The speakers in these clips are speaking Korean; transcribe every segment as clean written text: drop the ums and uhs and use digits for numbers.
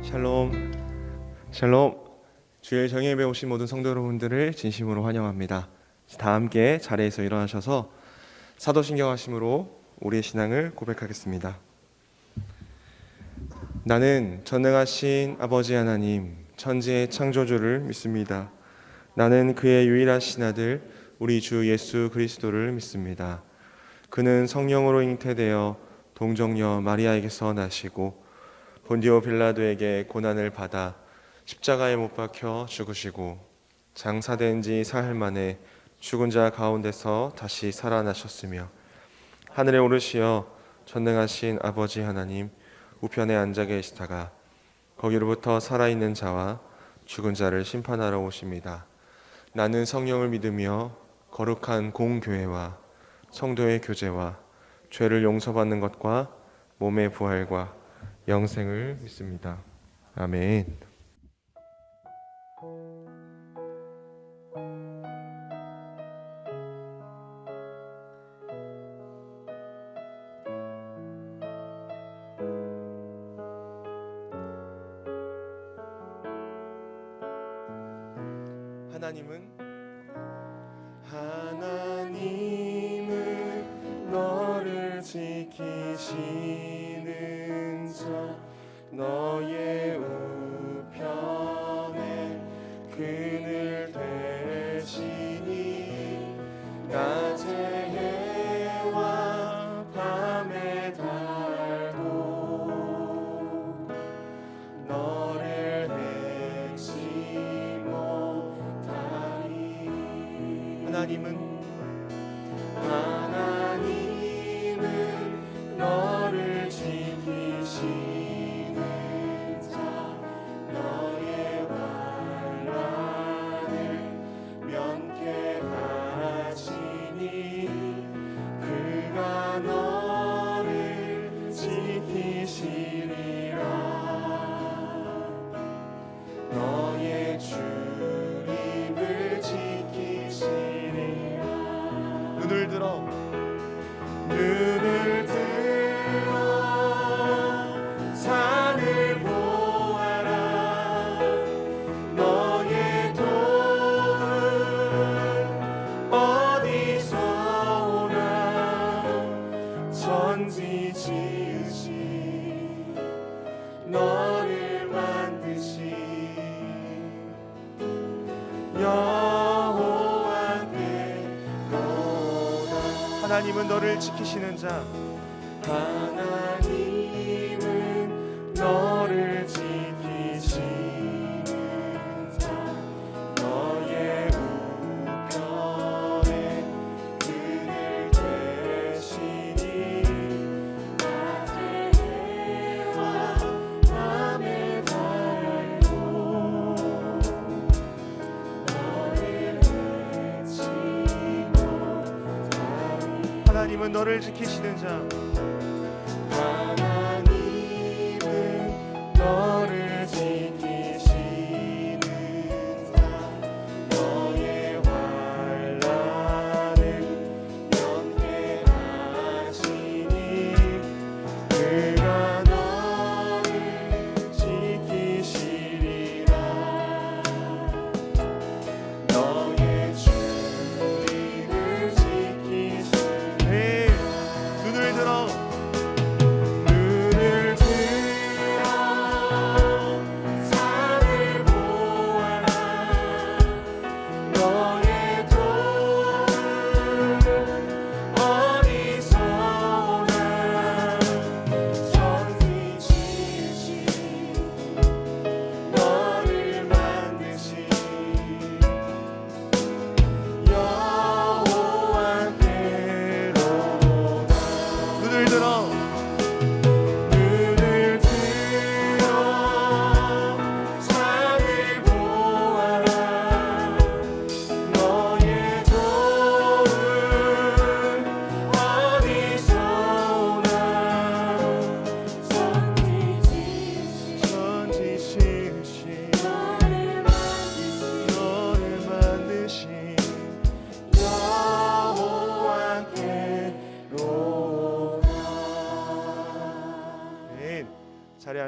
샬롬, 샬롬. 주일 정예배 오신 모든 성도 여러분들을 진심으로 환영합니다. 다 함께 자리에서 일어나셔서 사도신경 하심으로 우리의 신앙을 고백하겠습니다. 나는 전능하신 아버지 하나님, 천지의 창조주를 믿습니다. 나는 그의 유일하신 아들 우리 주 예수 그리스도를 믿습니다. 그는 성령으로 잉태되어 동정녀 마리아에게서 나시고 본디오 빌라도에게 고난을 받아 십자가에 못 박혀 죽으시고 장사된 지 사흘 만에 죽은 자 가운데서 다시 살아나셨으며 하늘에 오르시어 전능하신 아버지 하나님 우편에 앉아 계시다가 거기로부터 살아있는 자와 죽은 자를 심판하러 오십니다. 나는 성령을 믿으며 거룩한 공교회와 성도의 교제와 죄를 용서받는 것과 몸의 부활과 영생을 믿습니다. 아멘. 하나님은 너를 지키시는 자 너의 우편에 그늘 되시니 낮의 해와 밤의 달도 너를 해치 못하리. 하나님은 너를 지키시는 자 너의 환난을 면케하시니 그가 너를 지키시리라. 너의 주님을 지키시리라. 눈을 들어 산을 보아라. 너의 도움은 어디서 오나. 천지 지으신 너를 만드신 하나님은 너를 지키시는 자 하나님은 너를 지키시는 자 너의 우편에 그늘 되시니 낮의 해와 밤의 달도 너를 해치 하나님은 너를 지키시는 자 하나님은 너를 지키시는 자 너의 환난을 면케하시니 그가 너를 지키시리라. 너의 주님을 지키시리라. 눈을 들어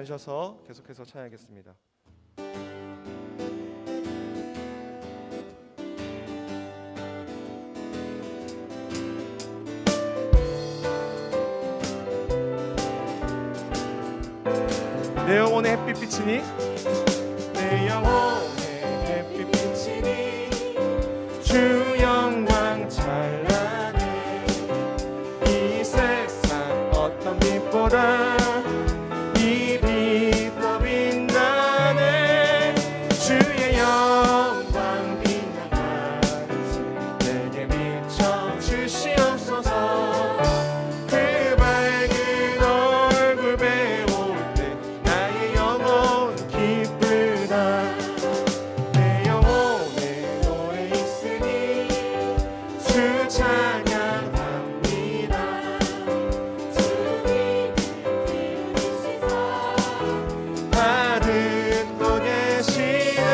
앉으셔서 계속해서 찬양하겠습니다. 내 영혼의 햇빛 비치니 내 영혼의 햇빛 비치니 주 영광 찬란해 이 세상 어떤 빛보다 이 빛 더 빛나네 주의 영광 빛나가지 내게 비춰 주시옵소서 그 밝은 얼굴 배울 때 나의 영혼 기쁘다 내 영혼에 노래 있으니 주 찬양합니다 주님을 기쁘시사 다 듣고 계시네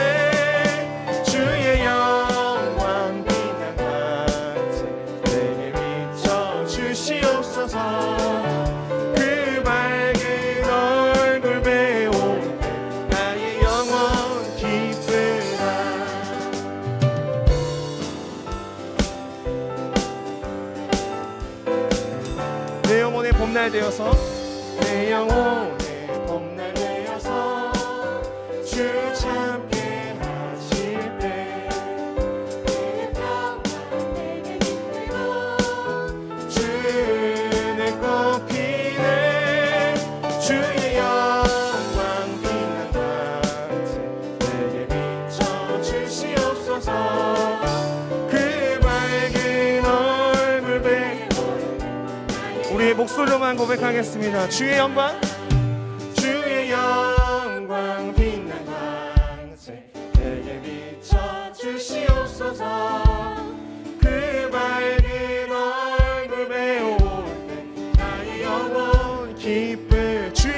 주의 영광 빛나가지 내게 비춰 주시옵소서 그 밝은 얼굴 배울 때 나의 영혼 기쁘다 내 영혼의 봄날 되어서 내 영혼의 봄날 되어서 주 참게 하실 때 내게 평강 내게 기쁘고 주는 꽃피네 주의 영광 빛나가지 내게 비춰 주시옵소서 그 밝은 얼굴 배울 우리의 목소리로만 고백하겠습니다. 주의 영광 주의 영광 빛난 광채 내게 비춰 주시옵소서 그 밝은 얼굴 배울 때 나의 영혼 기쁠 주의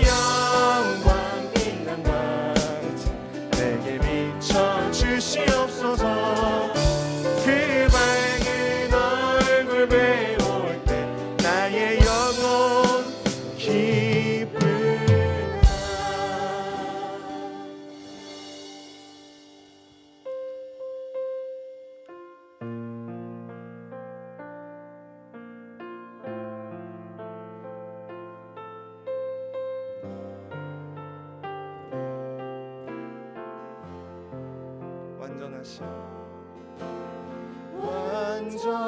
영광 빛난 광채 내게 비춰 주시옵소서 그 밝은 얼굴 배울 때 나의 영혼 기쁘다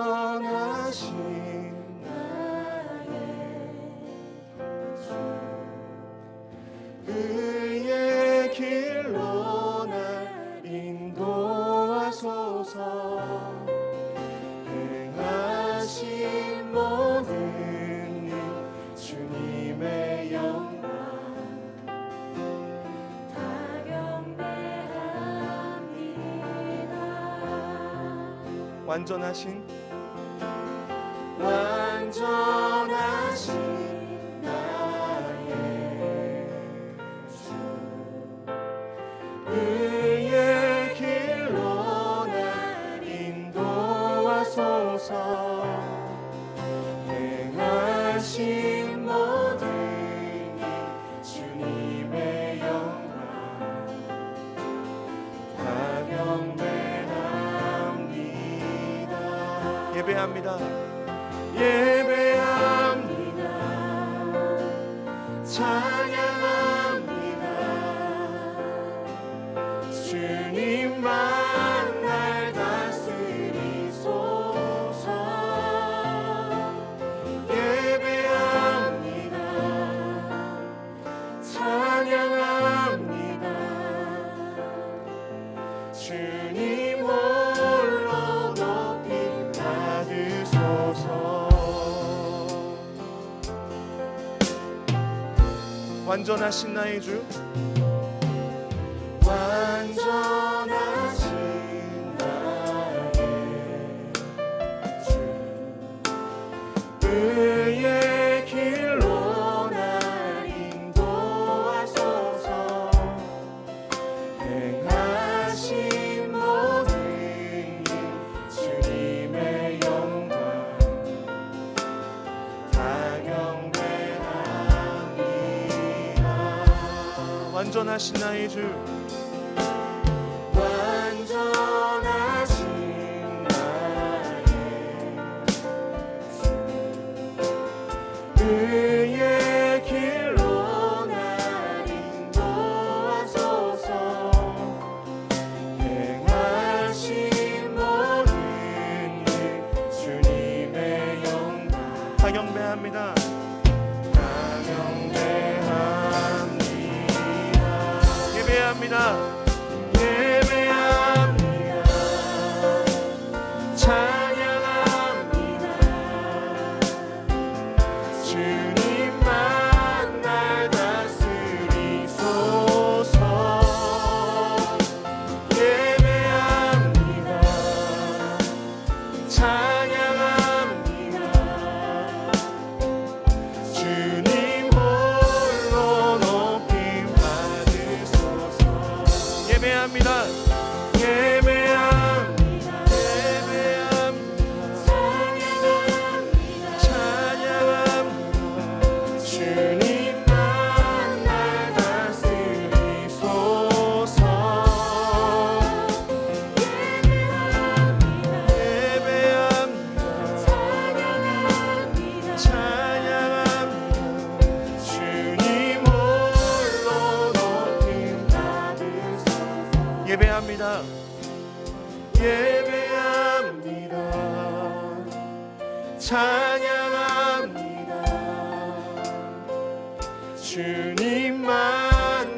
완전하신 나의 주 그의 길로 날 인도하소서 행하신 모든 일 주님의 영광 완전하신 나의 주 그의 길로 날 인도하소서 행하신 모든 일 주님의 영광 다 경배합니다 예배합니다 찬양합니다 주님만 날 다스리소서 예배합니다 찬양합니다 주님 홀로 높이 받으소서 완전하신 나의 주 완전하신 나의 주 그의 길로 날 인도하소서 행하신 모든 일 주님의 영광 다 경배합니다 완전하신 나의 주, 완전하신 나의 주, 의의 길로 날 인도하소서. 행하신 모든 일 주님의 영광 다 경배합니다. 예배합니다. 예배합니다. 찬양합니다. 주님만 날 다스리소서. 예배합니다. 찬양합니다. 주님 홀로 높임 받으소서. 예배합니다. 예배합니다. 찬양합니다. 주님만 날 다스리소서. 예배합니다. 찬양합니다. 주님 홀로 높임 받으소서. 예배합니다. 예배합니다. 찬양합니다. 주님만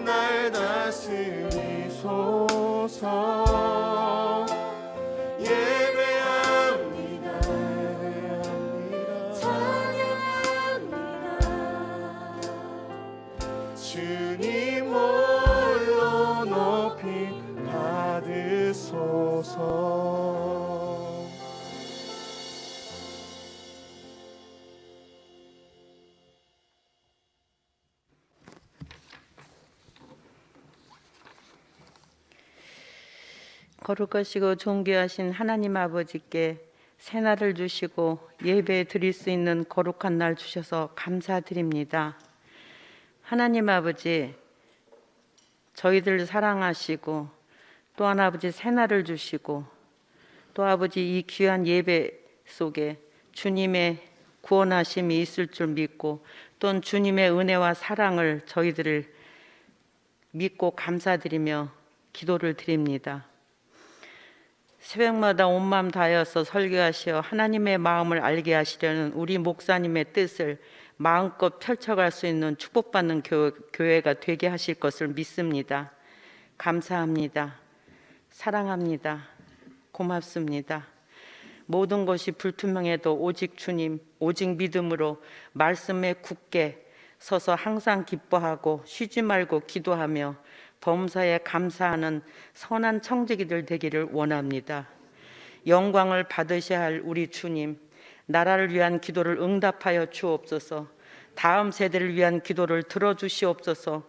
날 다스리소서. 예배합니다. 찬양합니다. 주님 홀로 높이 받으소서. 거룩하시고 존귀하신 하나님 아버지께 새날을 주시고 예배 드릴 수 있는 거룩한 날 주셔서 감사드립니다. 하나님 아버지, 저희들 사랑하시고 또한 아버지 새날을 주시고 또 아버지 이 귀한 예배 속에 주님의 구원하심이 있을 줄 믿고 또한 주님의 은혜와 사랑을 저희들을 믿고 감사드리며 기도를 드립니다. 새벽마다 온 마음 다하여서 설교하시어 하나님의 마음을 알게 하시려는 우리 목사님의 뜻을 마음껏 펼쳐갈 수 있는 축복받는 교회가 되게 하실 것을 믿습니다. 감사합니다. 사랑합니다. 고맙습니다. 모든 것이 불투명해도 오직 주님, 오직 믿음으로 말씀에 굳게 서서 항상 기뻐하고 쉬지 말고 기도하며 범사에 감사하는 선한 청지기들 되기를 원합니다. 영광을 받으셔야 할 우리 주님, 나라를 위한 기도를 응답하여 주옵소서. 다음 세대를 위한 기도를 들어주시옵소서.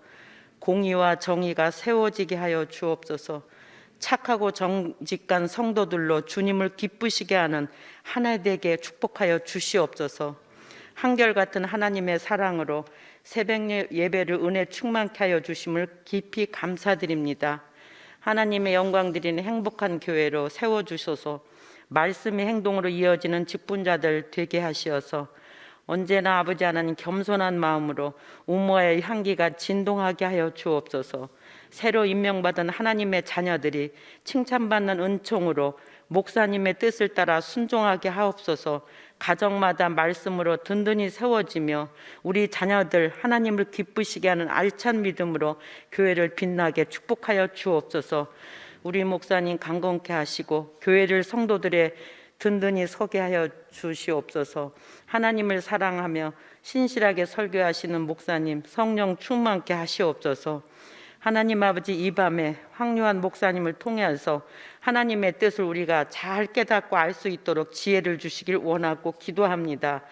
공의와 정의가 세워지게 하여 주옵소서. 착하고 정직한 성도들로 주님을 기쁘시게 하는 하나 되게 축복하여 주시옵소서. 한결같은 하나님의 사랑으로 새벽 예배를 은혜 충만케 하여 주심을 깊이 감사드립니다. 하나님의 영광 드리는 행복한 교회로 세워주셔서 말씀의 행동으로 이어지는 직분자들 되게 하시어서 언제나 아버지 하나님 겸손한 마음으로 우모의 향기가 진동하게 하여 주옵소서. 새로 임명받은 하나님의 자녀들이 칭찬받는 은총으로 목사님의 뜻을 따라 순종하게 하옵소서. 가정마다 말씀으로 든든히 세워지며 우리 자녀들 하나님을 기쁘시게 하는 알찬 믿음으로 교회를 빛나게 축복하여 주옵소서. 우리 목사님 강건케 하시고 교회를 성도들의 든든히 서게 하여 주시옵소서. 하나님을 사랑하며 신실하게 설교하시는 목사님 성령 충만케 하시옵소서. 하나님 아버지, 이 밤에 황요한 목사님을 통해서 하나님의 뜻을 우리가 잘 깨닫고 알 수 있도록 지혜를 주시길 원하고 기도합니다.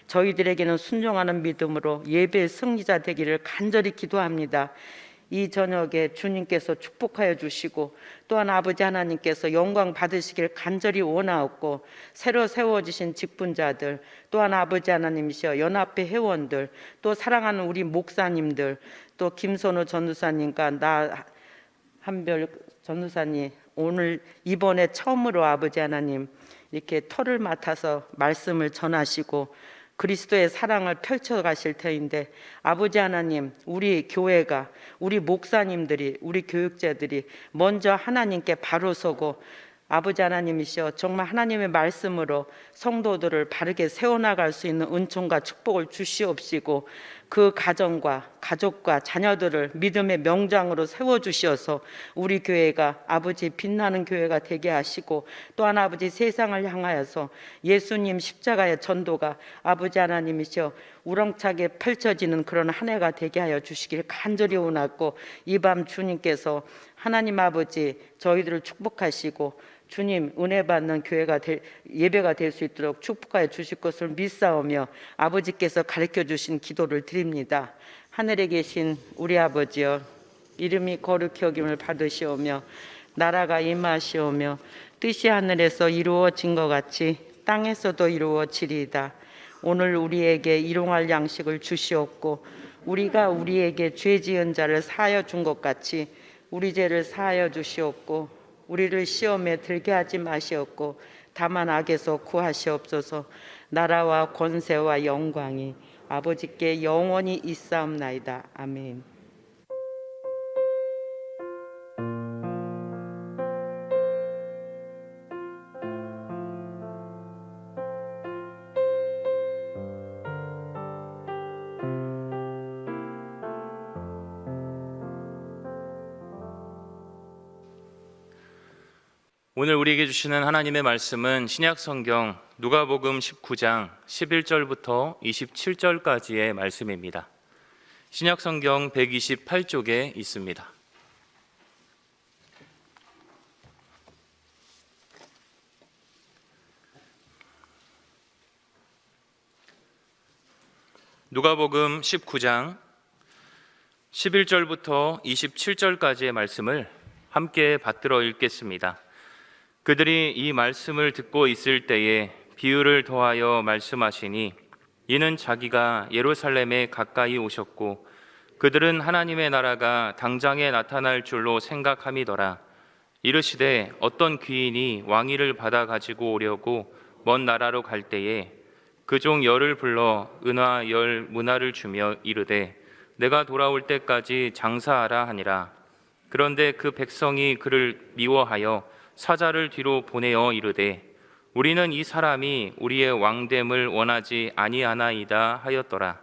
저희들에게는 순종하는 믿음으로 예배의 승리자 되기를 간절히 기도합니다. 이 저녁에 주님께서 축복하여 주시고 또한 아버지 하나님께서 영광 받으시길 간절히 원하옵고, 새로 세워주신 직분자들, 또한 아버지 하나님이시여 연합회 회원들, 또 사랑하는 우리 목사님들, 또 김선우 전도사님과 나 한별 전도사님, 오늘 이번에 처음으로 아버지 하나님 이렇게 터를 맡아서 말씀을 전하시고 그리스도의 사랑을 펼쳐 가실 터인데, 아버지 하나님, 우리 교회가, 우리 목사님들이, 우리 교육자들이 먼저 하나님께 바로 서고 아버지 하나님이시여 정말 하나님의 말씀으로 성도들을 바르게 세워나갈 수 있는 은총과 축복을 주시옵시고, 그 가정과 가족과 자녀들을 믿음의 명장으로 세워주시어서 우리 교회가 아버지 빛나는 교회가 되게 하시고, 또한 아버지 세상을 향하여서 예수님 십자가의 전도가 아버지 하나님이시여 우렁차게 펼쳐지는 그런 한 해가 되게 하여 주시길 간절히 원하고, 이 밤 주님께서 하나님 아버지 저희들을 축복하시고 주님 은혜 받는 교회가 예배가 될 수 있도록 축복하여 주실 것을 믿사오며 아버지께서 가르쳐 주신 기도를 드립니다. 하늘에 계신 우리 아버지여, 이름이 거룩히 여김을 받으시오며 나라가 임하시오며 뜻이 하늘에서 이루어진 것 같이 땅에서도 이루어지리이다. 오늘 우리에게 일용할 양식을 주시옵고, 우리가 우리에게 죄 지은 자를 사하여 준 것 같이 우리 죄를 사하여 주시옵고, 우리를 시험에 들게 하지 마시옵고 다만 악에서 구하시옵소서. 나라와 권세와 영광이 아버지께 영원히 있사옵나이다. 아멘. 오늘 우리에게 주시는 하나님의 말씀은 신약성경 누가복음 19장 11절부터 27절까지의 말씀입니다. 신약성경 128쪽에 있습니다. 누가복음 19장 11절부터 27절까지의 말씀을 함께 받들어 읽겠습니다. 그들이 이 말씀을 듣고 있을 때에 비유를 더하여 말씀하시니, 이는 자기가 예루살렘에 가까이 오셨고 그들은 하나님의 나라가 당장에 나타날 줄로 생각함이더라. 이르시되 어떤 귀인이 왕위를 받아 가지고 오려고 먼 나라로 갈 때에 그 종 열을 불러 은화 10문화를 주며 이르되 내가 돌아올 때까지 장사하라 하니라. 그런데 그 백성이 그를 미워하여 사자를 뒤로 보내어 이르되 우리는 이 사람이 우리의 왕됨을 원하지 아니하나이다 하였더라.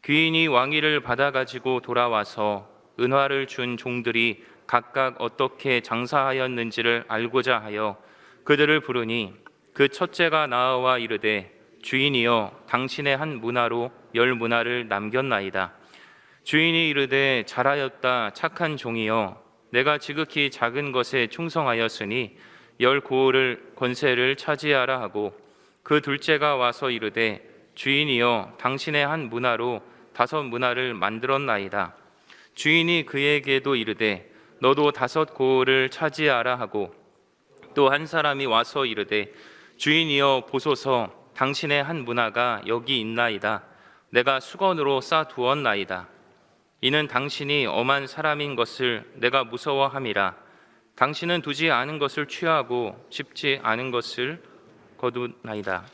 귀인이 왕위를 받아 가지고 돌아와서 은화를 준 종들이 각각 어떻게 장사하였는지를 알고자 하여 그들을 부르니, 그 첫째가 나와 이르되 주인이여 당신의 한 문화로 10문화를 남겼나이다. 주인이 이르되 잘하였다 착한 종이여, 내가 지극히 작은 것에 충성하였으니 10고을을 권세를 차지하라 하고, 그 둘째가 와서 이르되 주인이여 당신의 한 문화로 5문화를 만들었나이다. 주인이 그에게도 이르되 너도 5고을을 차지하라 하고, 또 한 사람이 와서 이르되 주인이여 보소서 당신의 한 문화가 여기 있나이다. 내가 수건으로 싸두었나이다. 이는 당신이 엄한 사람인 것을 내가 무서워함이라. 당신은 두지 않은 것을 취하고 씹지 않은 것을 거두나이다.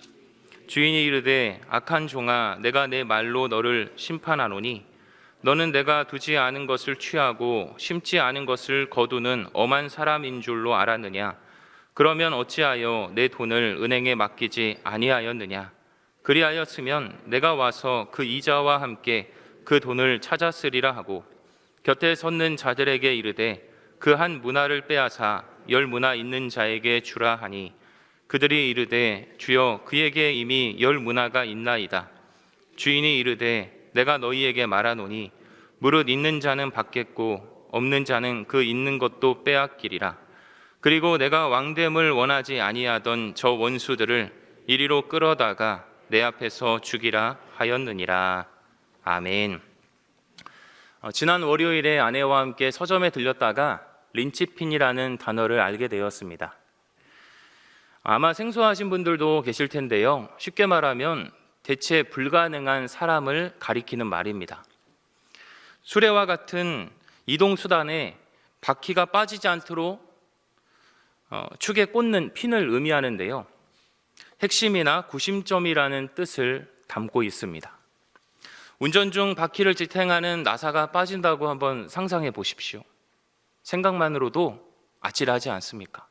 주인이 이르되 악한 종아, 내가 내 말로 너를 심판하노니 너는 내가 두지 않은 것을 취하고 심지 않은 것을 거두는 엄한 사람인 줄로 알았느냐? 그러면 어찌하여 내 돈을 은행에 맡기지 아니하였느냐? 그리하였으면 내가 와서 그 이자와 함께 그 돈을 찾았으리라 하고, 곁에 섰는 자들에게 이르되 그 한 문화를 빼앗아 10문화 있는 자에게 주라 하니, 그들이 이르되 주여 그에게 이미 10문화가 있나이다. 주인이 이르되 내가 너희에게 말하노니 무릇 있는 자는 받겠고 없는 자는 그 있는 것도 빼앗기리라. 그리고 내가 왕됨을 원하지 아니하던 저 원수들을 이리로 끌어다가 내 앞에서 죽이라 하였느니라. 아멘. 지난 월요일에 아내와 함께 서점에 들렸다가 린치핀이라는 단어를 알게 되었습니다. 아마 생소하신 분들도 계실 텐데요. 쉽게 말하면 대체 불가능한 사람을 가리키는 말입니다. 수레와 같은 이동수단에 바퀴가 빠지지 않도록 축에 꽂는 핀을 의미하는데요. 핵심이나 구심점이라는 뜻을 담고 있습니다. 운전 중 바퀴를 지탱하는 나사가 빠진다고 한번 상상해 보십시오. 생각만으로도 아찔하지 않습니까?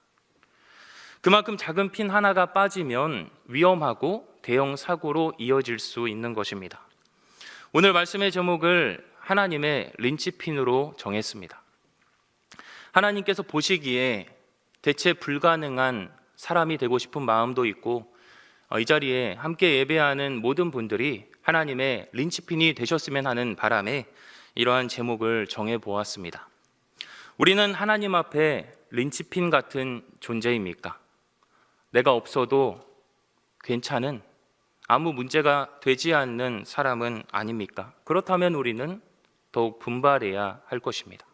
그만큼 작은 핀 하나가 빠지면 위험하고 대형 사고로 이어질 수 있는 것입니다. 오늘 말씀의 제목을 하나님의 린치핀으로 정했습니다. 하나님께서 보시기에 대체 불가능한 사람이 되고 싶은 마음도 있고 이 자리에 함께 예배하는 모든 분들이 하나님의 린치핀이 되셨으면 하는 바람에 이러한 제목을 정해보았습니다. 우리는 하나님 앞에 린치핀 같은 존재입니까? 내가 없어도 괜찮은, 아무 문제가 되지 않는 사람은 아닙니까? 그렇다면 우리는 더욱 분발해야 할 것입니다.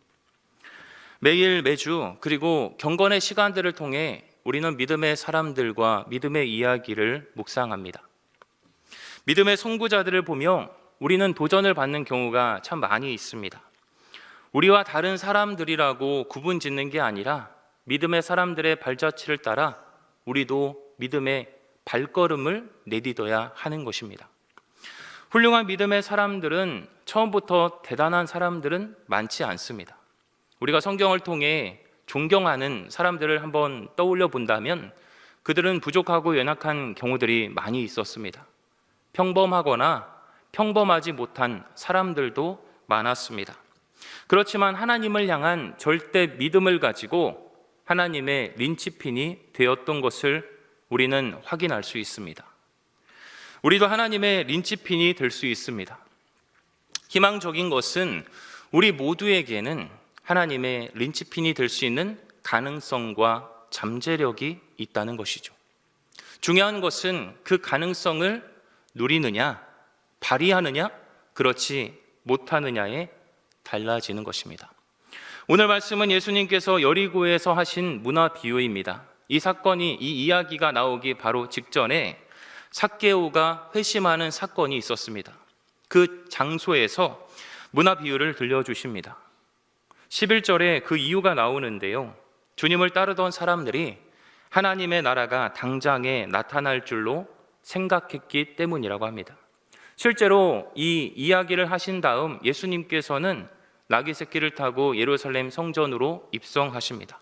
매일 매주 그리고 경건의 시간들을 통해 우리는 믿음의 사람들과 믿음의 이야기를 묵상합니다. 믿음의 선구자들을 보며 우리는 도전을 받는 경우가 참 많이 있습니다. 우리와 다른 사람들이라고 구분 짓는 게 아니라 믿음의 사람들의 발자취를 따라 우리도 믿음의 발걸음을 내딛어야 하는 것입니다. 훌륭한 믿음의 사람들은 처음부터 대단한 사람들은 많지 않습니다. 우리가 성경을 통해 존경하는 사람들을 한번 떠올려 본다면 그들은 부족하고 연약한 경우들이 많이 있었습니다. 평범하거나 평범하지 못한 사람들도 많았습니다. 그렇지만 하나님을 향한 절대 믿음을 가지고 하나님의 린치핀이 되었던 것을 우리는 확인할 수 있습니다. 우리도 하나님의 린치핀이 될 수 있습니다. 희망적인 것은 우리 모두에게는 하나님의 린치핀이 될 수 있는 가능성과 잠재력이 있다는 것이죠. 중요한 것은 그 가능성을 누리느냐, 발휘하느냐, 그렇지 못하느냐에 달라지는 것입니다. 오늘 말씀은 예수님께서 여리고에서 하신 문화 비유입니다. 이 사건이, 이 이야기가 나오기 바로 직전에 삭개오가 회심하는 사건이 있었습니다. 그 장소에서 문화 비유를 들려주십니다. 11절에 그 이유가 나오는데요. 주님을 따르던 사람들이 하나님의 나라가 당장에 나타날 줄로 생각했기 때문이라고 합니다. 실제로 이 이야기를 하신 다음 예수님께서는 나귀 새끼를 타고 예루살렘 성전으로 입성하십니다.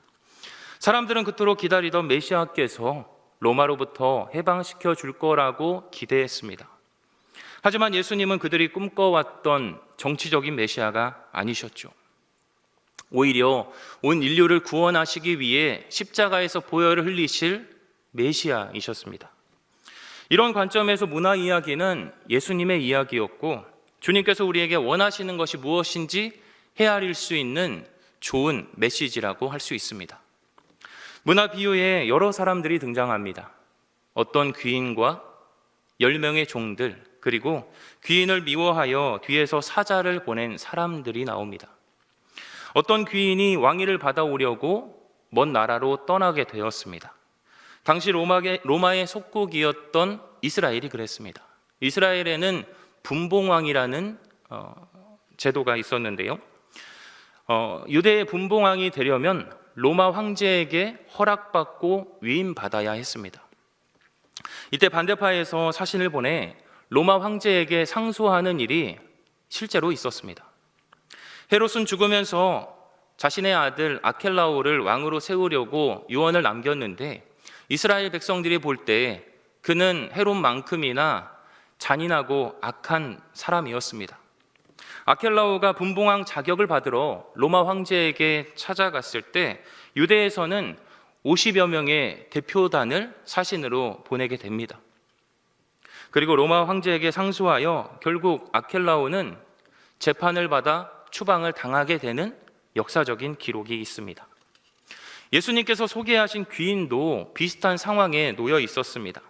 사람들은 그토록 기다리던 메시아께서 로마로부터 해방시켜 줄 거라고 기대했습니다. 하지만 예수님은 그들이 꿈꿔왔던 정치적인 메시아가 아니셨죠. 오히려 온 인류를 구원하시기 위해 십자가에서 보혈을 흘리실 메시아이셨습니다. 이런 관점에서 문화 이야기는 예수님의 이야기였고 주님께서 우리에게 원하시는 것이 무엇인지 헤아릴 수 있는 좋은 메시지라고 할 수 있습니다. 문화 비유에 여러 사람들이 등장합니다. 어떤 귀인과 10명의 종들, 그리고 귀인을 미워하여 뒤에서 사자를 보낸 사람들이 나옵니다. 어떤 귀인이 왕위를 받아오려고 먼 나라로 떠나게 되었습니다. 당시 로마의 속국이었던 이스라엘이 그랬습니다. 이스라엘에는 분봉왕이라는 제도가 있었는데요. 유대의 분봉왕이 되려면 로마 황제에게 허락받고 위임받아야 했습니다. 이때 반대파에서 사신을 보내 로마 황제에게 상소하는 일이 실제로 있었습니다. 헤롯은 죽으면서 자신의 아들 아켈라오를 왕으로 세우려고 유언을 남겼는데 이스라엘 백성들이 볼 때 그는 헤롯만큼이나 잔인하고 악한 사람이었습니다. 아켈라오가 분봉왕 자격을 받으러 로마 황제에게 찾아갔을 때 유대에서는 50여 명의 대표단을 사신으로 보내게 됩니다. 그리고 로마 황제에게 상소하여 결국 아켈라오는 재판을 받아 추방을 당하게 되는 역사적인 기록이 있습니다. 예수님께서 소개하신 귀인도 비슷한 상황에 놓여 있었습니다.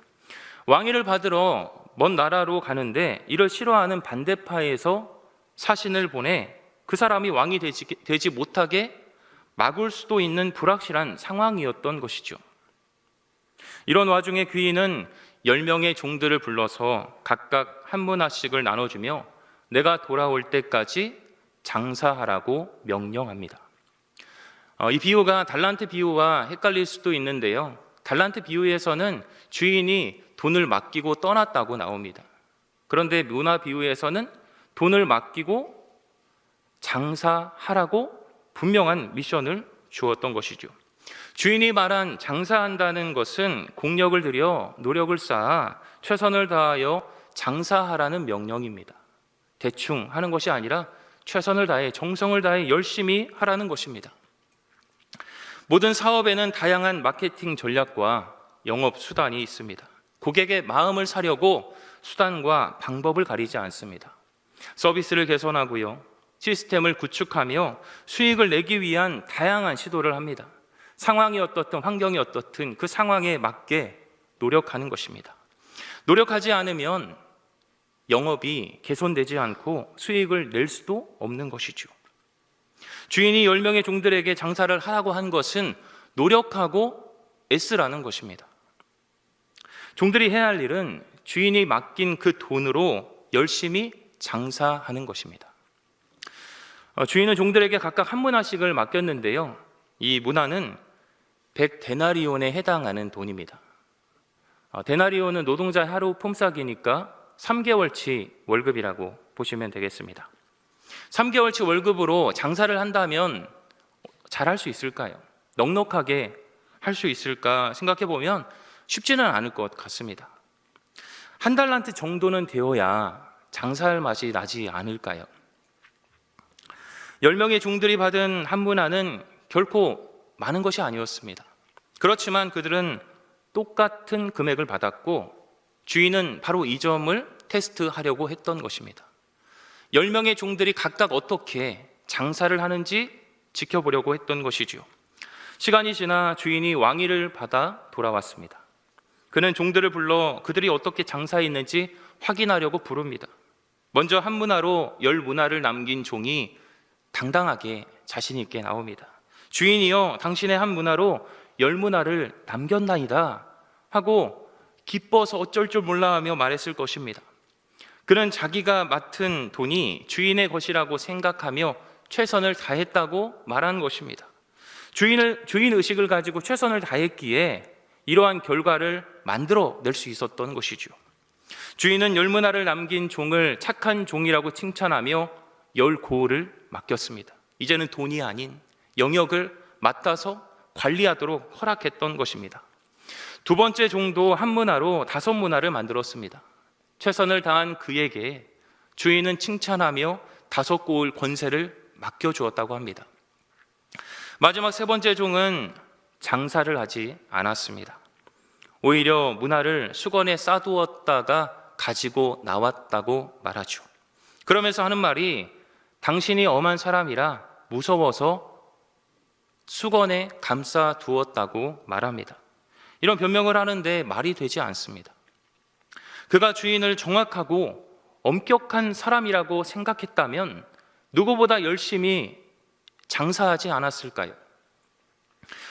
왕위를 받으러 먼 나라로 가는데 이를 싫어하는 반대파에서 사신을 보내 그 사람이 왕이 되지 못하게 막을 수도 있는 불확실한 상황이었던 것이죠. 이런 와중에 귀인은 10명의 종들을 불러서 각각 한 문화씩을 나눠주며 내가 돌아올 때까지 장사하라고 명령합니다. 이 비유가 달란트 비유와 헷갈릴 수도 있는데요. 달란트 비유에서는 주인이 돈을 맡기고 떠났다고 나옵니다. 그런데 문화 비유에서는 돈을 맡기고 장사하라고 분명한 미션을 주었던 것이죠. 주인이 말한 장사한다는 것은 공력을 들여 노력을 쌓아 최선을 다하여 장사하라는 명령입니다. 대충 하는 것이 아니라 최선을 다해 정성을 다해 열심히 하라는 것입니다. 모든 사업에는 다양한 마케팅 전략과 영업 수단이 있습니다. 고객의 마음을 사려고 수단과 방법을 가리지 않습니다. 서비스를 개선하고요, 시스템을 구축하며 수익을 내기 위한 다양한 시도를 합니다. 상황이 어떻든 환경이 어떻든 그 상황에 맞게 노력하는 것입니다. 노력하지 않으면 영업이 개선되지 않고 수익을 낼 수도 없는 것이죠. 주인이 10명의 종들에게 장사를 하라고 한 것은 노력하고 애쓰라는 것입니다. 종들이 해야 할 일은 주인이 맡긴 그 돈으로 열심히 장사하는 것입니다. 주인은 종들에게 각각 한 문화씩을 맡겼는데요, 이 문화는 100데나리온에 해당하는 돈입니다. 데나리온은 노동자의 하루 품삯이니까 3개월치 월급이라고 보시면 되겠습니다. 3개월치 월급으로 장사를 한다면 잘할 수 있을까요? 넉넉하게 할 수 있을까 생각해 보면 쉽지는 않을 것 같습니다. 한 달란트 정도는 되어야 장사할 맛이 나지 않을까요? 10명의 종들이 받은 한 문화는 결코 많은 것이 아니었습니다. 그렇지만 그들은 똑같은 금액을 받았고 주인은 바로 이 점을 테스트하려고 했던 것입니다. 10명의 종들이 각각 어떻게 장사를 하는지 지켜보려고 했던 것이죠. 시간이 지나 주인이 왕위를 받아 돌아왔습니다. 그는 종들을 불러 그들이 어떻게 장사했는지 확인하려고 부릅니다. 먼저 한 문화로 10문화를 남긴 종이 당당하게 자신 있게 나옵니다. 주인이여, 당신의 한 문화로 10문화를 남겼나이다 하고 기뻐서 어쩔 줄 몰라 하며 말했을 것입니다. 그는 자기가 맡은 돈이 주인의 것이라고 생각하며 최선을 다했다고 말한 것입니다. 주인 의식을 가지고 최선을 다했기에 이러한 결과를 만들어낼 수 있었던 것이죠. 주인은 10문화를 남긴 종을 착한 종이라고 칭찬하며 10고을을 맡겼습니다. 이제는 돈이 아닌 영역을 맡아서 관리하도록 허락했던 것입니다. 두 번째 종도 한 문화로 5문화를 만들었습니다. 최선을 다한 그에게 주인은 칭찬하며 5고을 권세를 맡겨주었다고 합니다. 마지막 세 번째 종은 장사를 하지 않았습니다. 오히려 문화를 수건에 싸두었다가 가지고 나왔다고 말하죠. 그러면서 하는 말이 당신이 엄한 사람이라 무서워서 수건에 감싸 두었다고 말합니다. 이런 변명을 하는데 말이 되지 않습니다. 그가 주인을 정확하고 엄격한 사람이라고 생각했다면 누구보다 열심히 장사하지 않았을까요?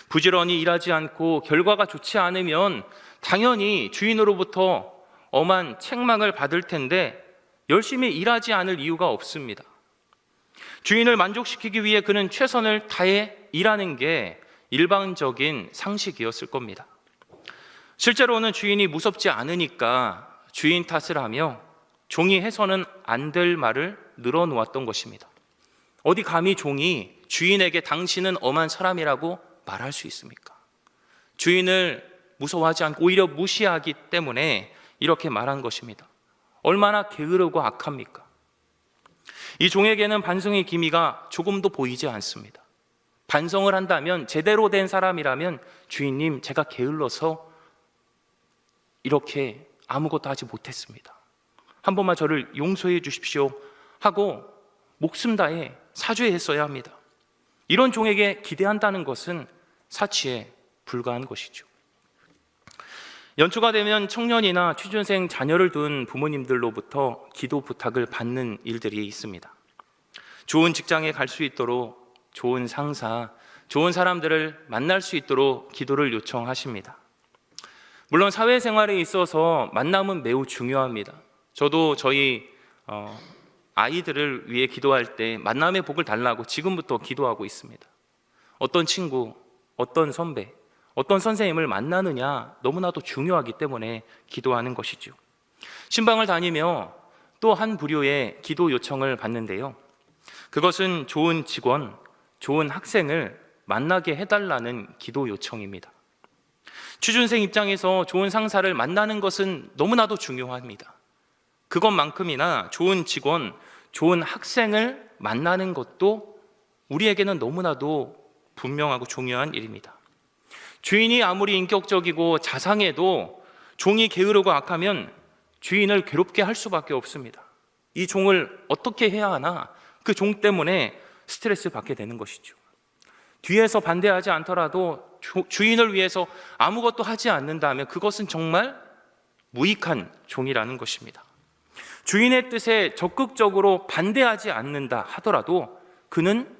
부지런히 일하지 않고 결과가 좋지 않으면 당연히 주인으로부터 엄한 책망을 받을 텐데 열심히 일하지 않을 이유가 없습니다. 주인을 만족시키기 위해 그는 최선을 다해 일하는 게 일반적인 상식이었을 겁니다. 실제로는 주인이 무섭지 않으니까 주인 탓을 하며 종이 해서는 안 될 말을 늘어놓았던 것입니다. 어디 감히 종이 주인에게 당신은 엄한 사람이라고 말할 수 있습니까? 주인을 무서워하지 않고 오히려 무시하기 때문에 이렇게 말한 것입니다. 얼마나 게으르고 악합니까? 이 종에게는 반성의 기미가 조금도 보이지 않습니다. 반성을 한다면, 제대로 된 사람이라면 주인님, 제가 게을러서 이렇게 아무것도 하지 못했습니다. 한 번만 저를 용서해 주십시오 하고 목숨 다해 사죄했어야 합니다. 이런 종에게 기대한다는 것은 사치에 불과한 것이죠. 연초가 되면 청년이나 취준생 자녀를 둔 부모님들로부터 기도 부탁을 받는 일들이 있습니다. 좋은 직장에 갈 수 있도록, 좋은 상사, 좋은 사람들을 만날 수 있도록 기도를 요청하십니다. 물론 사회생활에 있어서 만남은 매우 중요합니다. 저도 저희 아이들을 위해 기도할 때 만남의 복을 달라고 지금부터 기도하고 있습니다. 어떤 친구, 어떤 선배, 어떤 선생님을 만나느냐 너무나도 중요하기 때문에 기도하는 것이죠. 신방을 다니며 또 한 부류의 기도 요청을 받는데요. 그것은 좋은 직원, 좋은 학생을 만나게 해달라는 기도 요청입니다. 취준생 입장에서 좋은 상사를 만나는 것은 너무나도 중요합니다. 그것만큼이나 좋은 직원, 좋은 학생을 만나는 것도 우리에게는 너무나도 분명하고 중요한 일입니다. 주인이 아무리 인격적이고 자상해도 종이 게으르고 악하면 주인을 괴롭게 할 수밖에 없습니다. 이 종을 어떻게 해야 하나? 그 종 때문에 스트레스 받게 되는 것이죠. 뒤에서 반대하지 않더라도 주인을 위해서 아무것도 하지 않는다면 그것은 정말 무익한 종이라는 것입니다. 주인의 뜻에 적극적으로 반대하지 않는다 하더라도 그는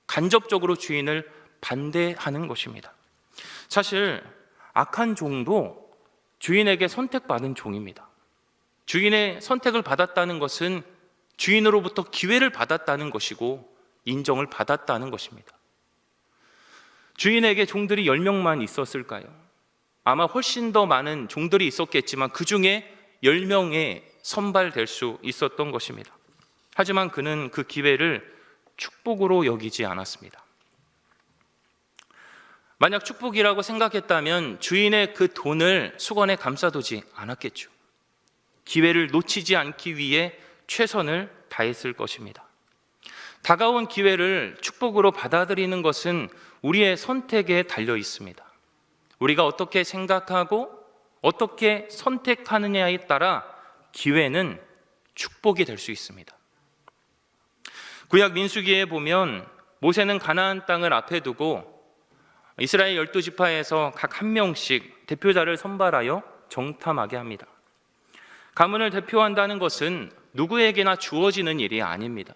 간접적으로 주인을 반대하는 것입니다. 사실 악한 종도 주인에게 선택받은 종입니다. 주인의 선택을 받았다는 것은 주인으로부터 기회를 받았다는 것이고 인정을 받았다는 것입니다. 주인에게 종들이 10명만 있었을까요? 아마 훨씬 더 많은 종들이 있었겠지만 그 중에 10명에 선발될 수 있었던 것입니다. 하지만 그는 그 기회를 축복으로 여기지 않았습니다. 만약 축복이라고 생각했다면 주인의 그 돈을 수건에 감싸두지 않았겠죠. 기회를 놓치지 않기 위해 최선을 다했을 것입니다. 다가온 기회를 축복으로 받아들이는 것은 우리의 선택에 달려 있습니다. 우리가 어떻게 생각하고 어떻게 선택하느냐에 따라 기회는 축복이 될 수 있습니다. 구약 민수기에 보면 모세는 가나안 땅을 앞에 두고 이스라엘 12지파에서 각 한 명씩 대표자를 선발하여 정탐하게 합니다. 가문을 대표한다는 것은 누구에게나 주어지는 일이 아닙니다.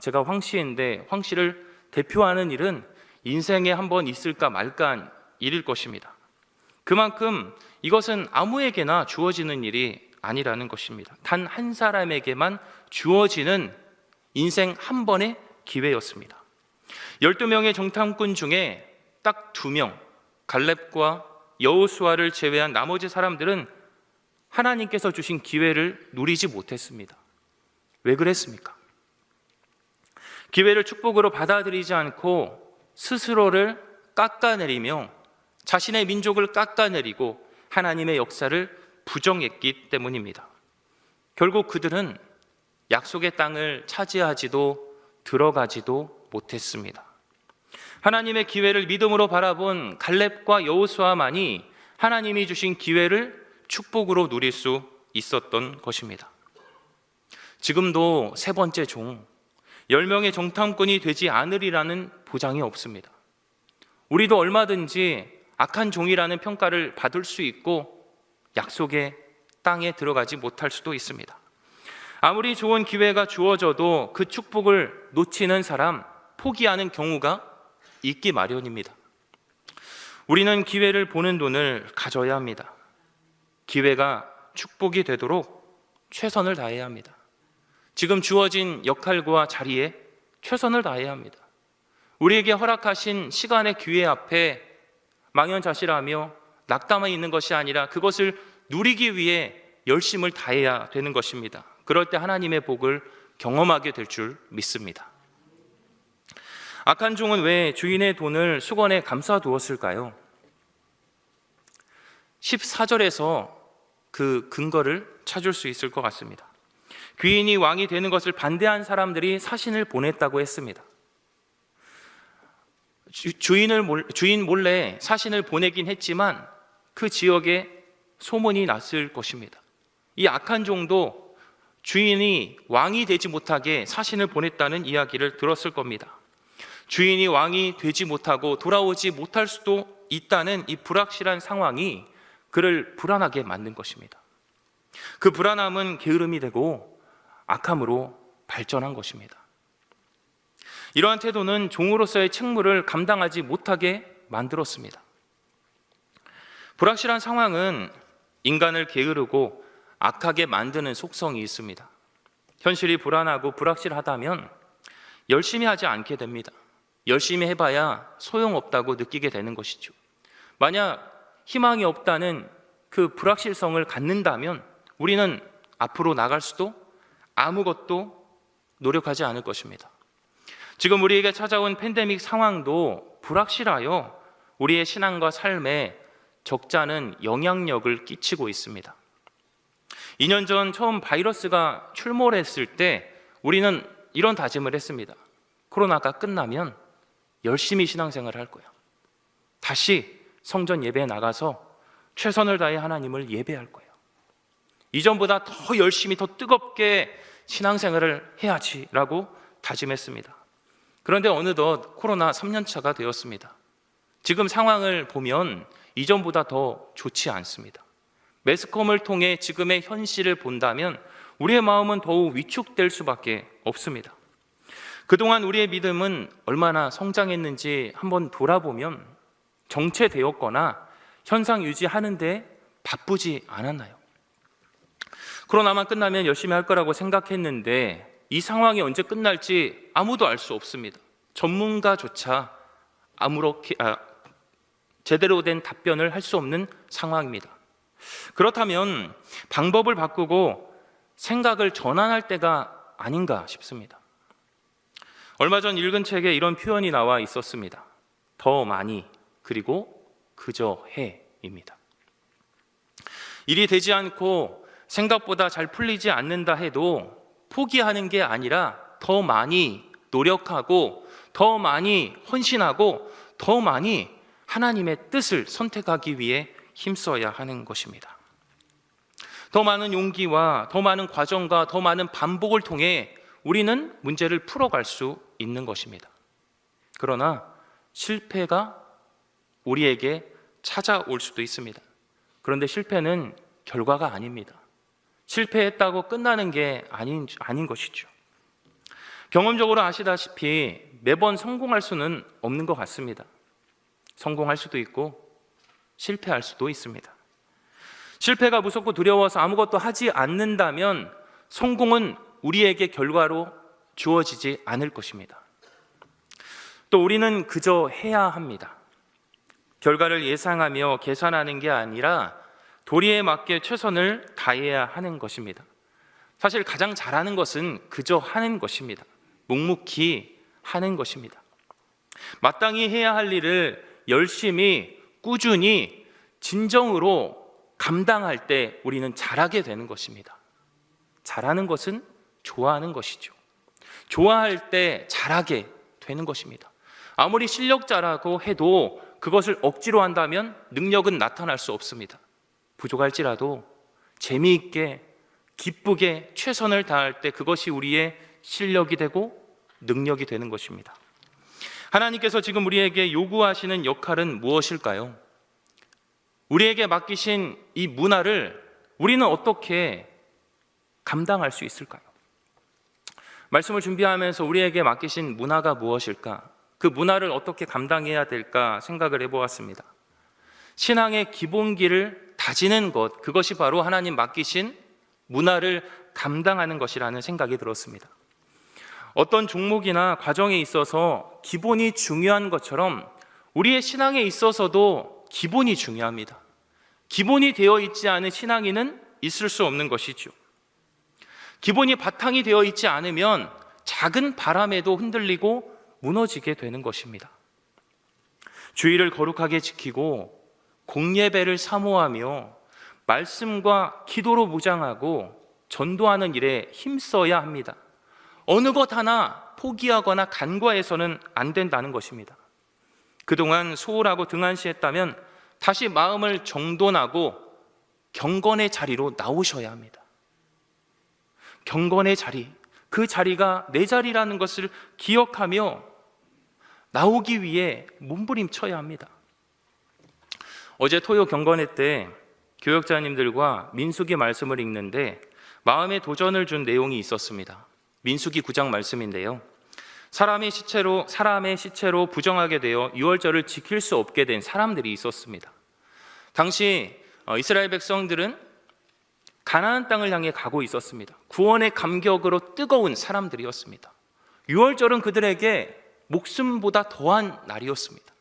제가 황씨인데 황씨를 대표하는 일은 인생에 한 번 있을까 말까 일일 것입니다. 그만큼 이것은 아무에게나 주어지는 일이 아니라는 것입니다. 단 한 사람에게만 주어지는 인생 한 번의 기회였습니다. 12명의 정탐꾼 중에 딱 2명, 갈렙과 여호수아를 제외한 나머지 사람들은 하나님께서 주신 기회를 누리지 못했습니다. 왜 그랬습니까? 기회를 축복으로 받아들이지 않고 스스로를 깎아내리며 자신의 민족을 깎아내리고 하나님의 역사를 부정했기 때문입니다. 결국 그들은 약속의 땅을 차지하지도 들어가지도 못했습니다. 하나님의 기회를 믿음으로 바라본 갈렙과 여호수아만이 하나님이 주신 기회를 축복으로 누릴 수 있었던 것입니다. 지금도 세 번째 종, 10명의 정탐꾼이 되지 않으리라는 보장이 없습니다. 우리도 얼마든지 악한 종이라는 평가를 받을 수 있고 약속의 땅에 들어가지 못할 수도 있습니다. 아무리 좋은 기회가 주어져도 그 축복을 놓치는 사람, 포기하는 경우가 있기 마련입니다. 우리는 기회를 보는 눈을 가져야 합니다. 기회가 축복이 되도록 최선을 다해야 합니다. 지금 주어진 역할과 자리에 최선을 다해야 합니다. 우리에게 허락하신 시간의 기회 앞에 망연자실하며 낙담해 있는 것이 아니라 그것을 누리기 위해 열심을 다해야 되는 것입니다. 그럴 때 하나님의 복을 경험하게 될 줄 믿습니다. 악한 종은 왜 주인의 돈을 수건에 감싸두었을까요? 14절에서 그 근거를 찾을 수 있을 것 같습니다. 귀인이 왕이 되는 것을 반대한 사람들이 사신을 보냈다고 했습니다. 주인 몰래 사신을 보내긴 했지만 그 지역에 소문이 났을 것입니다. 이 악한 종도 주인이 왕이 되지 못하게 사신을 보냈다는 이야기를 들었을 겁니다. 주인이 왕이 되지 못하고 돌아오지 못할 수도 있다는 이 불확실한 상황이 그를 불안하게 만든 것입니다. 그 불안함은 게으름이 되고 악함으로 발전한 것입니다. 이러한 태도는 종으로서의 책무를 감당하지 못하게 만들었습니다. 불확실한 상황은 인간을 게으르고 악하게 만드는 속성이 있습니다. 현실이 불안하고 불확실하다면 열심히 하지 않게 됩니다. 열심히 해봐야 소용없다고 느끼게 되는 것이죠. 만약 희망이 없다는 그 불확실성을 갖는다면 우리는 앞으로 나갈 수도 아무것도 노력하지 않을 것입니다. 지금 우리에게 찾아온 팬데믹 상황도 불확실하여 우리의 신앙과 삶에 적잖은 영향력을 끼치고 있습니다. 2년 전 처음 바이러스가 출몰했을 때 우리는 이런 다짐을 했습니다. 코로나가 끝나면 열심히 신앙생활을 할 거야. 다시 성전 예배에 나가서 최선을 다해 하나님을 예배할 거예요. 이전보다 더 열심히 더 뜨겁게 신앙생활을 해야지라고 다짐했습니다. 그런데 어느덧 코로나 3년차가 되었습니다. 지금 상황을 보면 이전보다 더 좋지 않습니다. 매스컴을 통해 지금의 현실을 본다면 우리의 마음은 더욱 위축될 수밖에 없습니다. 그동안 우리의 믿음은 얼마나 성장했는지 한번 돌아보면 정체되었거나 현상 유지하는 데 바쁘지 않았나요? 코로나만 끝나면 열심히 할 거라고 생각했는데 이 상황이 언제 끝날지 아무도 알 수 없습니다. 전문가조차 제대로 된 답변을 할 수 없는 상황입니다. 그렇다면 방법을 바꾸고 생각을 전환할 때가 아닌가 싶습니다. 얼마 전 읽은 책에 이런 표현이 나와 있었습니다. 더 많이 그리고 그저 해입니다. 일이 되지 않고 생각보다 잘 풀리지 않는다 해도 포기하는 게 아니라 더 많이 노력하고 더 많이 헌신하고 더 많이 하나님의 뜻을 선택하기 위해 힘써야 하는 것입니다. 더 많은 용기와 더 많은 과정과 더 많은 반복을 통해 우리는 문제를 풀어갈 수 있는 것입니다. 그러나 실패가 우리에게 찾아올 수도 있습니다. 그런데 실패는 결과가 아닙니다. 실패했다고 끝나는 게 아닌 것이죠. 경험적으로 아시다시피 매번 성공할 수는 없는 것 같습니다. 성공할 수도 있고 실패할 수도 있습니다. 실패가 무섭고 두려워서 아무것도 하지 않는다면 성공은 우리에게 결과로 주어지지 않을 것입니다. 또 우리는 그저 해야 합니다. 결과를 예상하며 계산하는 게 아니라 도리에 맞게 최선을 다해야 하는 것입니다. 사실 가장 잘하는 것은 그저 하는 것입니다. 묵묵히 하는 것입니다. 마땅히 해야 할 일을 열심히 꾸준히 진정으로 감당할 때 우리는 잘하게 되는 것입니다. 잘하는 것은 좋아하는 것이죠. 좋아할 때 잘하게 되는 것입니다. 아무리 실력자라고 해도 그것을 억지로 한다면 능력은 나타날 수 없습니다. 부족할지라도 재미있게 기쁘게 최선을 다할 때 그것이 우리의 실력이 되고 능력이 되는 것입니다. 하나님께서 지금 우리에게 요구하시는 역할은 무엇일까요? 우리에게 맡기신 이 문화를 우리는 어떻게 감당할 수 있을까요? 말씀을 준비하면서 우리에게 맡기신 문화가 무엇일까? 그 문화를 어떻게 감당해야 될까 생각을 해보았습니다. 신앙의 기본기를 다지는 것, 그것이 바로 하나님 맡기신 문화를 감당하는 것이라는 생각이 들었습니다. 어떤 종목이나 과정에 있어서 기본이 중요한 것처럼 우리의 신앙에 있어서도 기본이 중요합니다. 기본이 되어 있지 않은 신앙인은 있을 수 없는 것이죠. 기본이 바탕이 되어 있지 않으면 작은 바람에도 흔들리고 무너지게 되는 것입니다. 주의를 거룩하게 지키고 공예배를 사모하며 말씀과 기도로 무장하고 전도하는 일에 힘써야 합니다. 어느 것 하나 포기하거나 간과해서는 안 된다는 것입니다. 그동안 소홀하고 등한시했다면 다시 마음을 정돈하고 경건의 자리로 나오셔야 합니다. 경건의 자리, 그 자리가 내 자리라는 것을 기억하며 나오기 위해 몸부림쳐야 합니다. 어제 토요 경건회 때 교역자님들과 민수기 말씀을 읽는데 마음에 도전을 준 내용이 있었습니다. 민수기 9장 말씀인데요. 사람의 시체로 부정하게 되어 유월절을 지킬 수 없게 된 사람들이 있었습니다. 당시 이스라엘 백성들은 가나안 땅을 향해 가고 있었습니다. 구원의 감격으로 뜨거운 사람들이었습니다. 유월절은 그들에게 목숨보다 더한 날이었습니다.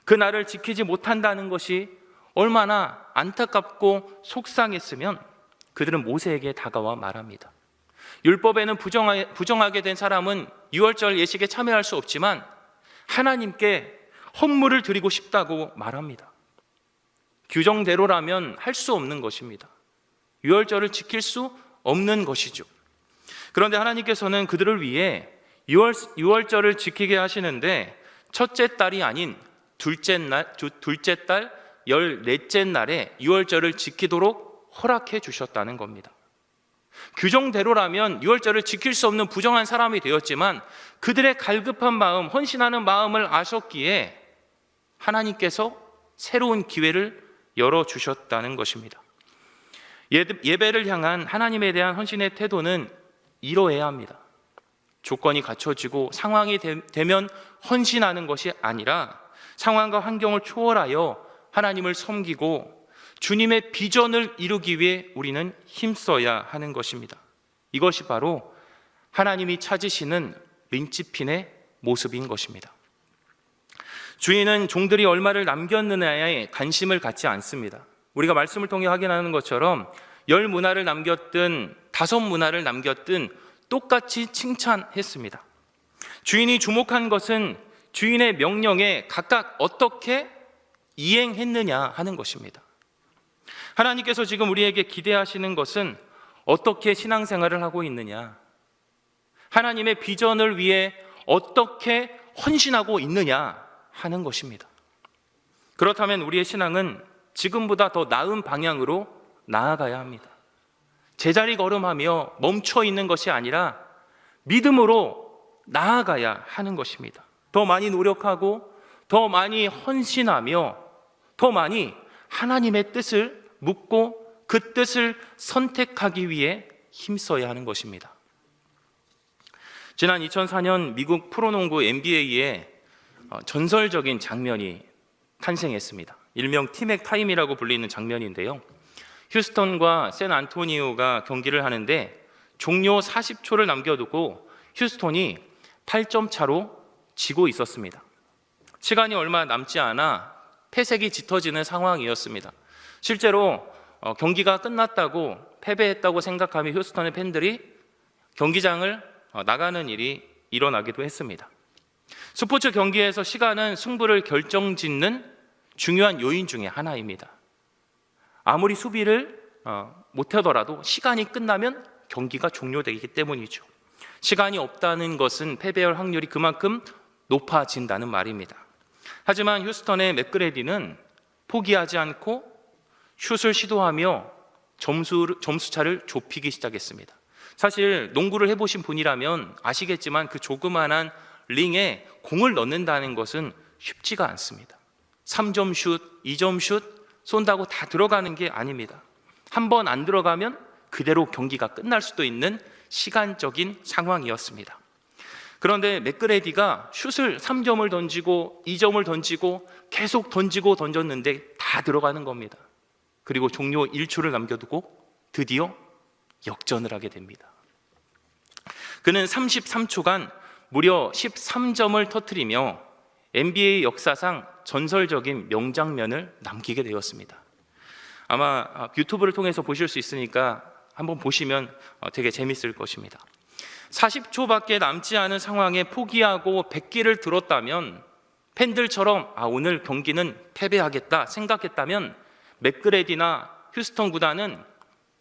그 날을 지키지 못한다는 것이 얼마나 안타깝고 속상했으면 그들은 모세에게 다가와 말합니다. 율법에는 부정하게 된 사람은 유월절 예식에 참여할 수 없지만 하나님께 헌물을 드리고 싶다고 말합니다. 규정대로라면 할 수 없는 것입니다. 유월절을 지킬 수 없는 것이죠. 그런데 하나님께서는 그들을 위해 유월절을 지키게 하시는데 첫째 딸이 아닌 둘째 달 14째 날에 유월절을 지키도록 허락해 주셨다는 겁니다. 규정대로라면 유월절을 지킬 수 없는 부정한 사람이 되었지만 그들의 갈급한 마음, 헌신하는 마음을 아셨기에 하나님께서 새로운 기회를 열어주셨다는 것입니다. 예배를 향한 하나님에 대한 헌신의 태도는 이러해야 합니다. 조건이 갖춰지고 상황이 되면 헌신하는 것이 아니라 상황과 환경을 초월하여 하나님을 섬기고 주님의 비전을 이루기 위해 우리는 힘써야 하는 것입니다. 이것이 바로 하나님이 찾으시는 린치핀의 모습인 것입니다. 주인은 종들이 얼마를 남겼느냐에 관심을 갖지 않습니다. 우리가 말씀을 통해 확인하는 것처럼 10문화를 남겼든 5문화를 남겼든 똑같이 칭찬했습니다. 주인이 주목한 것은 주인의 명령에 각각 어떻게 이행했느냐 하는 것입니다. 하나님께서 지금 우리에게 기대하시는 것은 어떻게 신앙생활을 하고 있느냐, 하나님의 비전을 위해 어떻게 헌신하고 있느냐 하는 것입니다. 그렇다면 우리의 신앙은 지금보다 더 나은 방향으로 나아가야 합니다. 제자리 걸음하며 멈춰 있는 것이 아니라 믿음으로 나아가야 하는 것입니다. 더 많이 노력하고 더 많이 헌신하며 더 많이 하나님의 뜻을 묻고 그 뜻을 선택하기 위해 힘써야 하는 것입니다. 지난 2004년 미국 프로농구 NBA에 전설적인 장면이 탄생했습니다. 일명 팀액 타임이라고 불리는 장면인데요. 휴스턴과 샌안토니오가 경기를 하는데 종료 40초를 남겨두고 휴스턴이 8점 차로 지고 있었습니다. 시간이 얼마 남지 않아 패색이 짙어지는 상황이었습니다. 실제로 경기가 끝났다고 패배했다고 생각하며 휴스턴의 팬들이 경기장을 나가는 일이 일어나기도 했습니다. 스포츠 경기에서 시간은 승부를 결정짓는 중요한 요인 중에 하나입니다. 아무리 수비를 못하더라도 시간이 끝나면 경기가 종료되기 때문이죠. 시간이 없다는 것은 패배할 확률이 그만큼 높아진다는 말입니다. 하지만 휴스턴의 맥그레디는 포기하지 않고 슛을 시도하며 점수차를 좁히기 시작했습니다. 사실 농구를 해보신 분이라면 아시겠지만 그 조그만한 링에 공을 넣는다는 것은 쉽지가 않습니다. 3점 슛, 2점 슛 쏜다고 다 들어가는 게 아닙니다. 한 번 안 들어가면 그대로 경기가 끝날 수도 있는 시간적인 상황이었습니다. 그런데 맥그레디가 슛을 3점을 던지고 2점을 던지고 계속 던졌는데 다 들어가는 겁니다. 그리고 종료 1초를 남겨두고 드디어 역전을 하게 됩니다. 그는 33초간 무려 13점을 터뜨리며 NBA 역사상 전설적인 명장면을 남기게 되었습니다. 아마 유튜브를 통해서 보실 수 있으니까 한번 보시면 되게 재밌을 것입니다. 40초밖에 남지 않은 상황에 포기하고 백기를 들었다면, 팬들처럼 오늘 경기는 패배하겠다 생각했다면 맥그레디나 휴스턴 구단은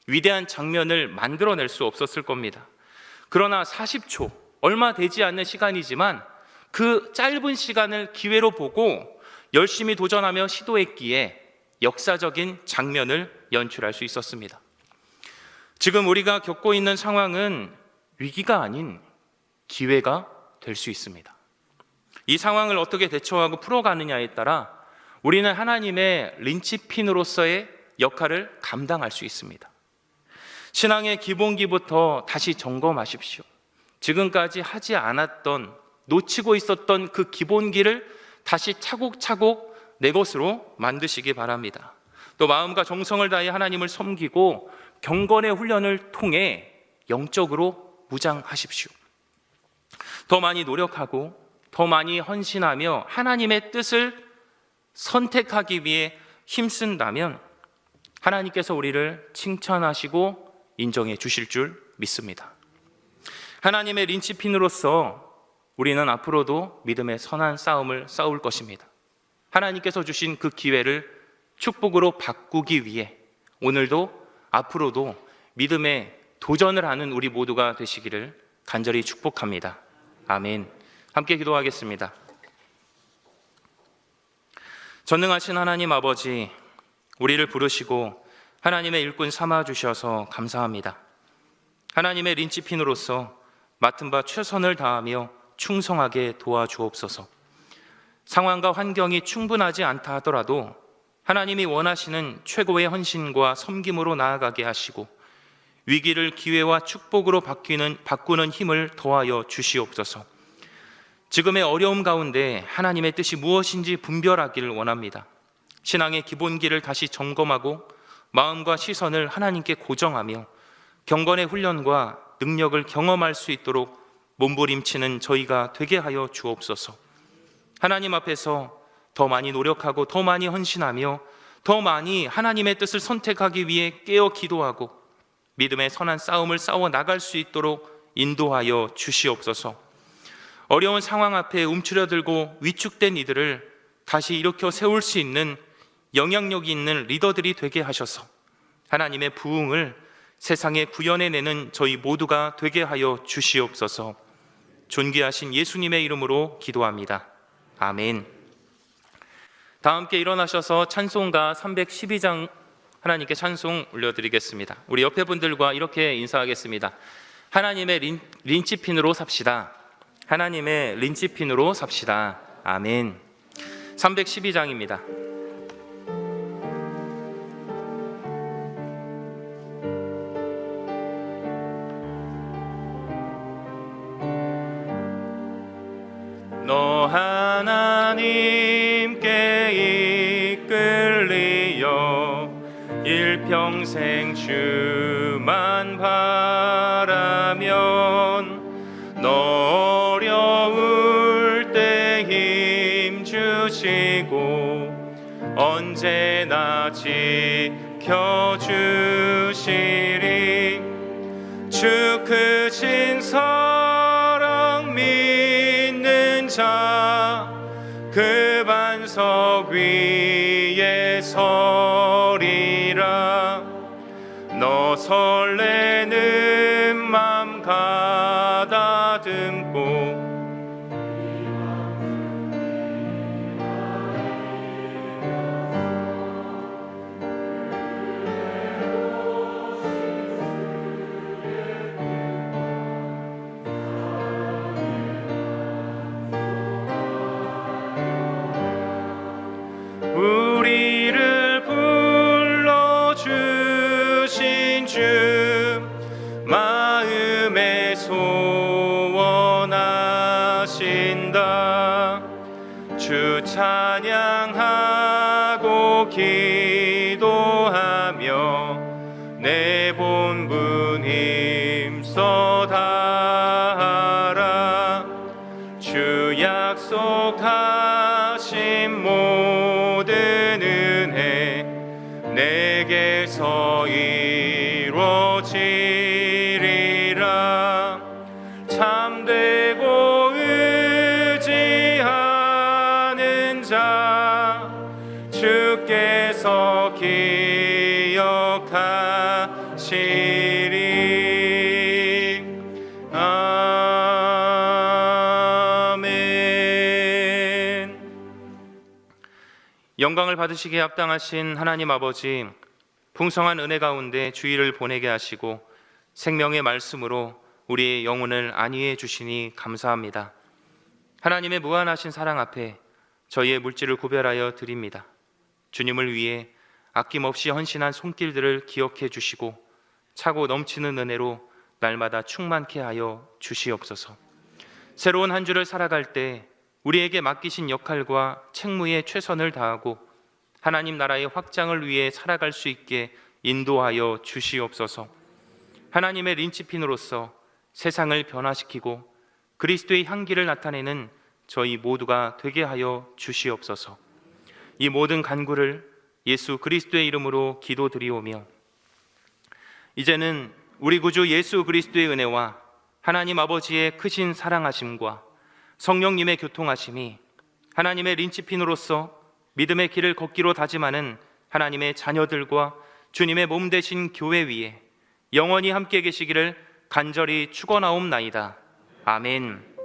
위대한 장면을 만들어낼 수 없었을 겁니다. 그러나 40초, 얼마 되지 않는 시간이지만 그 짧은 시간을 기회로 보고 열심히 도전하며 시도했기에 역사적인 장면을 연출할 수 있었습니다. 지금 우리가 겪고 있는 상황은 위기가 아닌 기회가 될 수 있습니다. 이 상황을 어떻게 대처하고 풀어가느냐에 따라 우리는 하나님의 린치핀으로서의 역할을 감당할 수 있습니다. 신앙의 기본기부터 다시 점검하십시오. 지금까지 하지 않았던 놓치고 있었던 그 기본기를 다시 차곡차곡 내 것으로 만드시기 바랍니다. 또 마음과 정성을 다해 하나님을 섬기고 경건의 훈련을 통해 영적으로 무장하십시오. 더 많이 노력하고 더 많이 헌신하며 하나님의 뜻을 선택하기 위해 힘쓴다면 하나님께서 우리를 칭찬하시고 인정해 주실 줄 믿습니다. 하나님의 린치핀으로서 우리는 앞으로도 믿음의 선한 싸움을 싸울 것입니다. 하나님께서 주신 그 기회를 축복으로 바꾸기 위해 오늘도 앞으로도 믿음의 도전을 하는 우리 모두가 되시기를 간절히 축복합니다. 아멘. 함께 기도하겠습니다. 전능하신 하나님 아버지, 우리를 부르시고 하나님의 일꾼 삼아 주셔서 감사합니다. 하나님의 린치핀으로서 맡은 바 최선을 다하며 충성하게 도와주옵소서. 상황과 환경이 충분하지 않다 하더라도 하나님이 원하시는 최고의 헌신과 섬김으로 나아가게 하시고 위기를 기회와 축복으로 바꾸는 힘을 더하여 주시옵소서. 지금의 어려움 가운데 하나님의 뜻이 무엇인지 분별하기를 원합니다. 신앙의 기본기를 다시 점검하고 마음과 시선을 하나님께 고정하며 경건의 훈련과 능력을 경험할 수 있도록 몸부림치는 저희가 되게 하여 주옵소서. 하나님 앞에서 더 많이 노력하고 더 많이 헌신하며 더 많이 하나님의 뜻을 선택하기 위해 깨어 기도하고 믿음의 선한 싸움을 싸워 나갈 수 있도록 인도하여 주시옵소서. 어려운 상황 앞에 움츠려들고 위축된 이들을 다시 일으켜 세울 수 있는 영향력이 있는 리더들이 되게 하셔서 하나님의 부흥을 세상에 구현해내는 저희 모두가 되게 하여 주시옵소서. 존귀하신 예수님의 이름으로 기도합니다. 아멘. 다 함께 일어나셔서 찬송가 312장 하나님께 찬송 올려드리겠습니다. 우리 옆에 분들과 이렇게 인사하겠습니다. 하나님의 린치핀으로 삽시다. 하나님의 린치핀으로 삽시다. 아멘. 312장입니다. 너 하나님께 이끌리어 일평생 주만 바라면 너 어려울 때 힘 주시고 언제나 지켜주시리. 주 크신 사랑 믿는 자 그 반석 위에 서리라. 너 설레는 맘 가다듬고 우리를 불러주신 주 마음에 소원하신다. 주 찬양하고 기도하며 내 본분 힘써 다하라. 주 약속하신 모든 은혜 내게서 이루어지리라. 참되고 의지하는 자 주께서 기억하시리. 아멘. 영광을 받으시기에 합당하신 하나님 아버지, 풍성한 은혜 가운데 주의를 보내게 하시고 생명의 말씀으로 우리의 영혼을 안위해 주시니 감사합니다. 하나님의 무한하신 사랑 앞에 저희의 물질을 구별하여 드립니다. 주님을 위해 아낌없이 헌신한 손길들을 기억해 주시고 차고 넘치는 은혜로 날마다 충만케 하여 주시옵소서. 새로운 한 주를 살아갈 때 우리에게 맡기신 역할과 책무에 최선을 다하고 하나님 나라의 확장을 위해 살아갈 수 있게 인도하여 주시옵소서. 하나님의 린치핀으로서 세상을 변화시키고 그리스도의 향기를 나타내는 저희 모두가 되게 하여 주시옵소서. 이 모든 간구를 예수 그리스도의 이름으로 기도드리오며 이제는 우리 구주 예수 그리스도의 은혜와 하나님 아버지의 크신 사랑하심과 성령님의 교통하심이 하나님의 린치핀으로서 믿음의 길을 걷기로 다짐하는 하나님의 자녀들과 주님의 몸 되신 교회 위에 영원히 함께 계시기를 간절히 축원하옵나이다. 아멘.